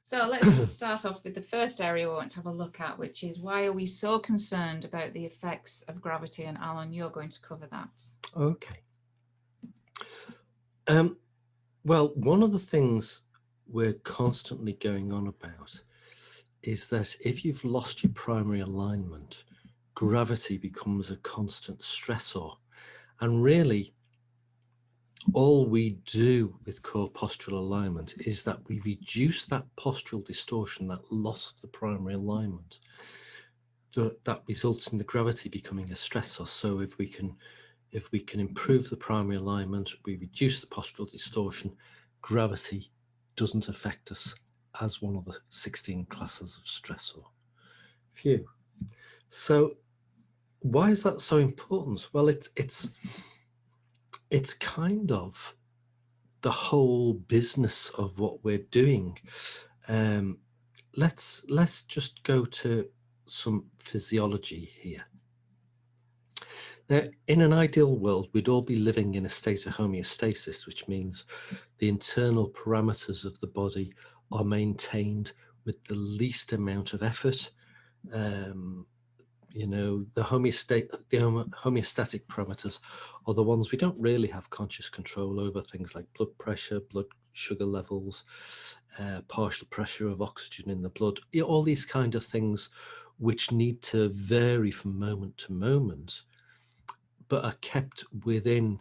So let's start off with the first area we want to have a look at, which is why are we so concerned about the effects of gravity? And Alan, you're going to cover that. Okay. Well, one of the things we're constantly going on about is that if you've lost your primary alignment, gravity becomes a constant stressor. And really, all we do with core postural alignment is that we reduce that postural distortion, that loss of the primary alignment, that results in the gravity becoming a stressor. So if we can improve the primary alignment, we reduce the postural distortion, gravity doesn't affect us as one of the 16 classes of stressor. Phew. So why is that so important? Well, it's kind of the whole business of what we're doing. Let's just go to some physiology here. Now, in an ideal world, we'd all be living in a state of homeostasis, which means the internal parameters of the body are maintained with the least amount of effort. You know, the homeostatic parameters are the ones we don't really have conscious control over, things like blood pressure, blood sugar levels, partial pressure of oxygen in the blood, all these kind of things which need to vary from moment to moment, but are kept within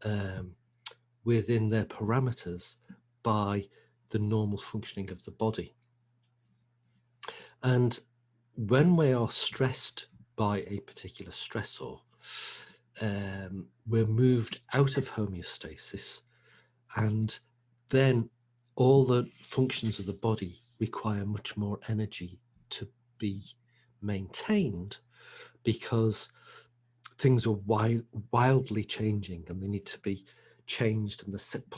their parameters by the normal functioning of the body. And when we are stressed by a particular stressor, we're moved out of homeostasis, and then all the functions of the body require much more energy to be maintained, because things are wildly changing and they need to be changed, and the set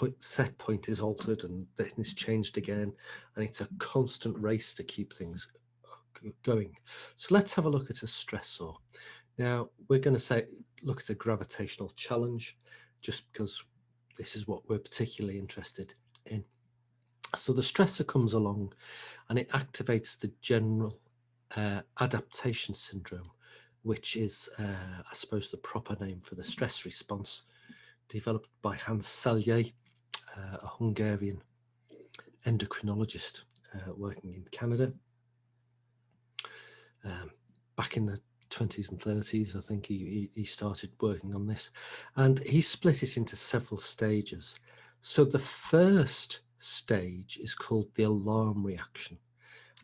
point is altered and then it's changed again, and it's a constant race to keep things going. So let's have a look at a stressor. Now we're going to look at a gravitational challenge, just because this is what we're particularly interested in. So the stressor comes along and it activates the general adaptation syndrome, which is, I suppose, the proper name for the stress response, developed by Hans Selye, a Hungarian endocrinologist working in Canada. Back in the 20s and 30s, I think he started working on this, and he split it into several stages. So the first stage is called the alarm reaction,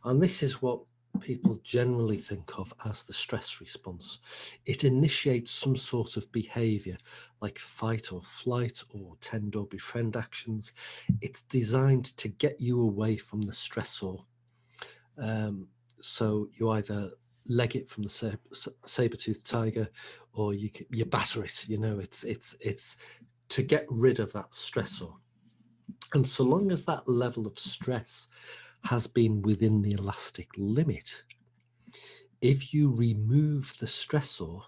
and this is what people generally think of as the stress response. It initiates some sort of behavior like fight or flight or tend or befriend actions. It's designed to get you away from the stressor. So you either leg it from the saber-toothed tiger, or you batter it. You know, it's to get rid of that stressor. And so long as that level of stress has been within the elastic limit, if you remove the stressor,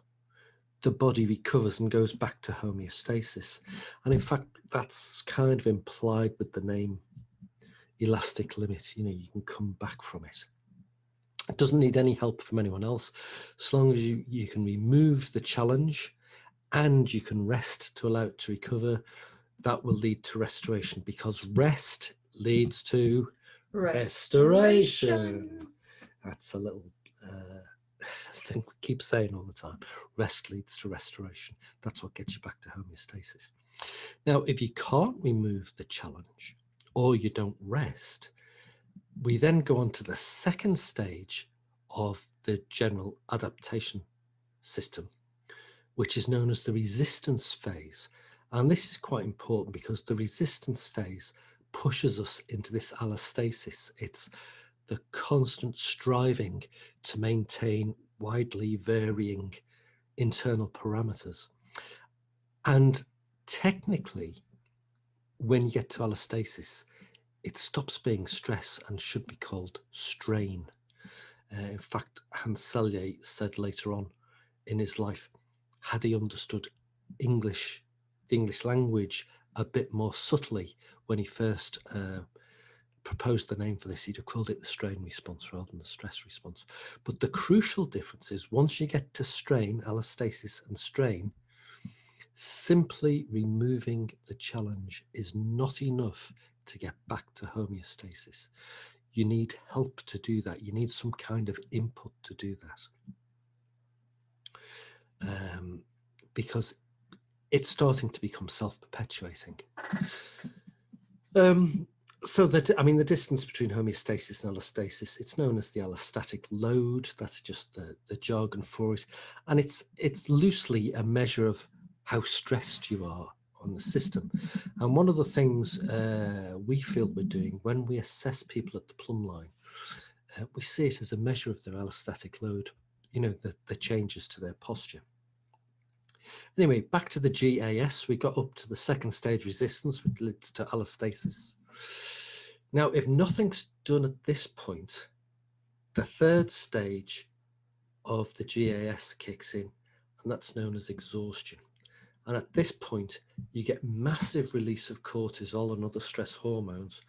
the body recovers and goes back to homeostasis. And in fact, that's kind of implied with the name elastic limit. You know, you can come back from it. It doesn't need any help from anyone else. As long as you can remove the challenge and you can rest to allow it to recover, that will lead to restoration, because rest leads to restoration. That's a little thing we keep saying all the time. Rest leads to restoration. That's what gets you back to homeostasis. Now, if you can't remove the challenge or you don't rest, we then go on to the second stage of the general adaptation system, which is known as the resistance phase. And this is quite important because the resistance phase pushes us into this allostasis. It's the constant striving to maintain widely varying internal parameters. And technically, when you get to allostasis, it stops being stress and should be called strain. In fact, Hans Selye said later on in his life, had he understood the English language a bit more subtly when he first proposed the name for this, he'd have called it the strain response rather than the stress response. But the crucial difference is once you get to strain, allostasis and strain, simply removing the challenge is not enough to get back to homeostasis. You need help to do that. You need some kind of input to do that. Because it's starting to become self-perpetuating. So that, I mean, the distance between homeostasis and allostasis, it's known as the allostatic load. That's just the jargon for it. And it's loosely a measure of how stressed you are on the system. And one of the things we feel we're doing when we assess people at the plumb line, we see it as a measure of their allostatic load, you know, the changes to their posture. Anyway, back to the GAS, we got up to the second stage resistance, which leads to allostasis. Now, if nothing's done at this point, the third stage of the GAS kicks in, and that's known as exhaustion. And at this point, you get massive release of cortisol and other stress hormones,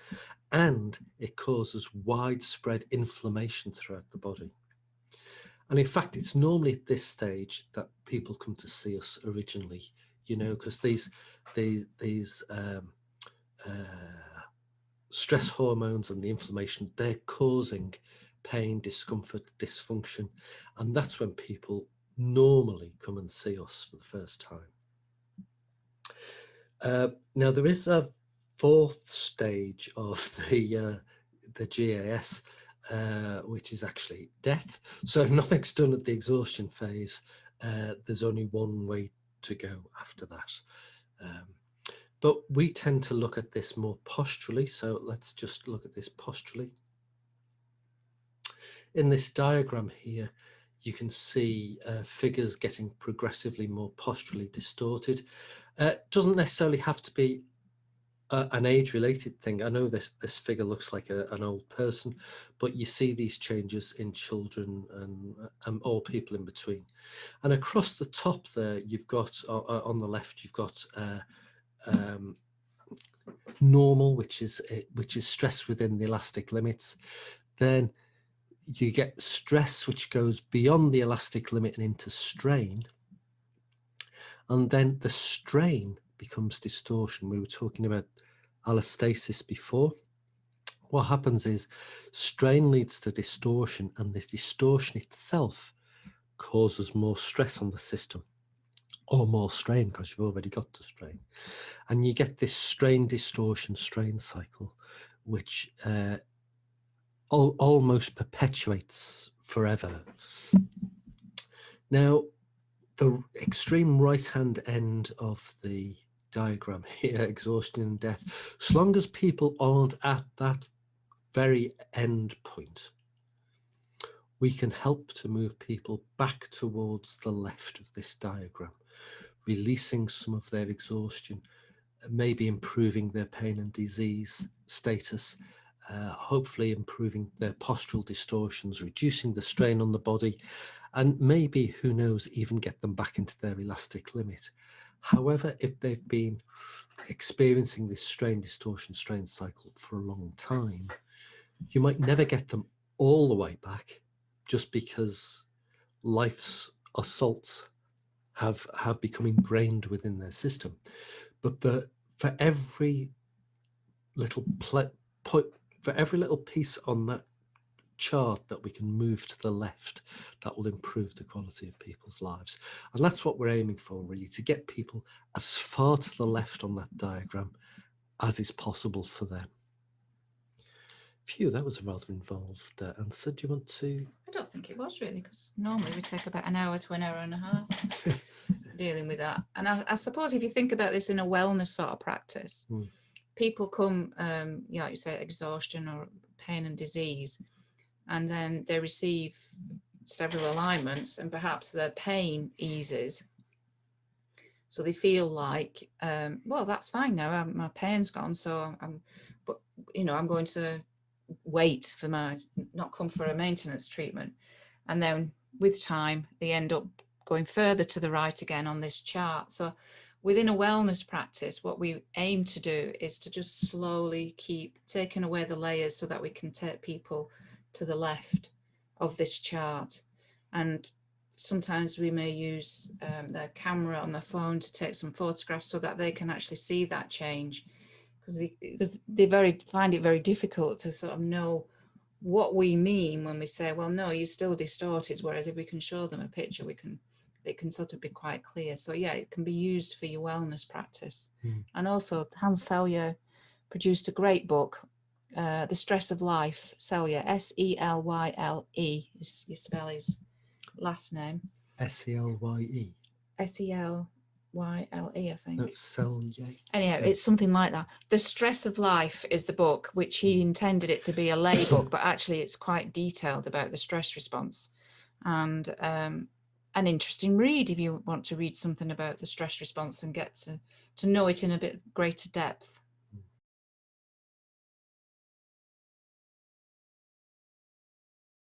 and it causes widespread inflammation throughout the body. And in fact, it's normally at this stage that people come to see us originally, you know, because these stress hormones and the inflammation, they're causing pain, discomfort, dysfunction. And that's when people normally come and see us for the first time. Now, there is a fourth stage of the GAS, which is actually death. So if nothing's done at the exhaustion phase, there's only one way to go after that. But we tend to look at this more posturally. So let's just look at this posturally. In this diagram here, you can see figures getting progressively more posturally distorted. Doesn't necessarily have to be an age-related thing. I know this figure looks like an old person, but you see these changes in children and all people in between. And across the top there, you've got on the left, you've got normal, which is stress within the elastic limits. Then you get stress, which goes beyond the elastic limit and into strain. And then the strain becomes distortion. We were talking about allostasis before. What happens is strain leads to distortion, and this distortion itself causes more stress on the system, or more strain because you've already got the strain. And you get this strain, distortion, strain cycle, which almost perpetuates forever. Now, the extreme right-hand end of the diagram here, exhaustion and death, as long as people aren't at that very end point, we can help to move people back towards the left of this diagram, releasing some of their exhaustion, maybe improving their pain and disease status, hopefully improving their postural distortions, reducing the strain on the body, and maybe, who knows, even get them back into their elastic limit. However, if they've been experiencing this strain, distortion, strain cycle for a long time, you might never get them all the way back, just because life's assaults have become ingrained within their system. But for every little piece on that chart that we can move to the left, that will improve the quality of people's lives. And that's what we're aiming for, really, to get people as far to the left on that diagram as is possible for them. Phew, that was a rather involved answer. Do you want to? I don't think it was really, because normally we take about an hour to an hour and a half dealing with that. And I suppose if you think about this in a wellness sort of practice, people come, like you say, exhaustion or pain and disease, and then they receive several alignments and perhaps their pain eases. So they feel like, well, that's fine now, my pain's gone, so I'm going to wait for not come for a maintenance treatment. And then with time, they end up going further to the right again on this chart. So within a wellness practice, what we aim to do is to just slowly keep taking away the layers so that we can take people to the left of this chart. And sometimes we may use their camera on their phone to take some photographs so that they can actually see that change, because they find it very difficult to sort of know what we mean when we say, well, no, you're still distorted. Whereas if we can show them a picture, it can sort of be quite clear. So yeah, it can be used for your wellness practice. And also Hans Selye produced a great book, The Stress of Life. Selye, S-E-L-Y-L-E is you spell his last name. S-E-L-Y-E. S-E-L-Y-L-E, I think. No, Selye. Anyhow, it's something like that. The Stress of Life is the book, which he intended it to be a lay book, but actually it's quite detailed about the stress response. And an interesting read if you want to read something about the stress response and get to know it in a bit greater depth.